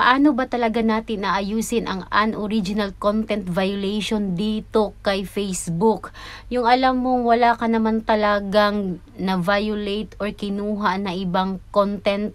Paano ba talaga natin naayusin ang unoriginal content violation dito kay Facebook? Yung alam mong wala ka naman talagang na-violate or kinuha na ibang content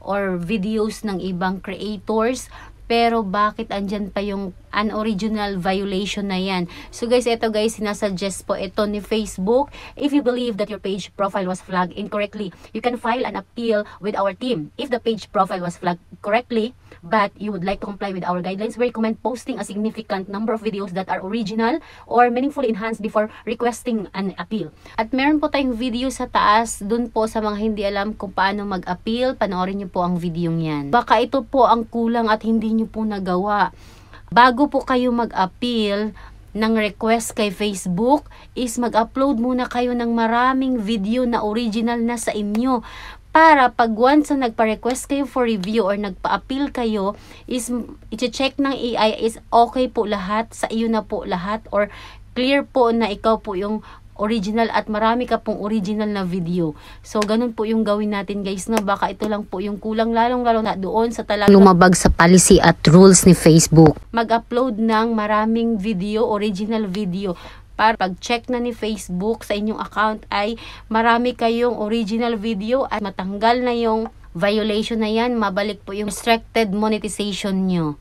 or videos ng ibang creators, pero bakit andyan pa yung unoriginal violation na yan? So guys, ito guys, sinasuggest po ito ni Facebook. If you believe that your page profile was flagged incorrectly, you can file an appeal with our team. If the page profile was flagged correctly, but you would like to comply with our guidelines, we recommend posting a significant number of videos that are original or meaningfully enhanced before requesting an appeal. At meron po tayong video sa taas, dun po sa mga hindi alam kung paano mag-appeal, panoorin nyo po ang video yan. Baka ito po ang kulang at hindi nyo po nagawa. Bago po kayo mag-appeal ng request kay Facebook, is mag-upload muna kayo ng maraming video na original na sa inyo. Para pag once na nagpa-request kayo for review or nagpa-appeal kayo, is i-check ng AI is okay po lahat, sa iyo na po lahat, or clear po na ikaw po yung original at marami ka pong original na video. So, ganun po yung gawin natin guys, no? Baka ito lang po yung kulang, lalong-lalo na doon sa talagang lumabag sa policy at rules ni Facebook. Mag-upload ng maraming video, original video, para pag-check na ni Facebook sa inyong account ay marami kayong original video at matanggal na yung violation na yan, mabalik po yung restricted monetization nyo.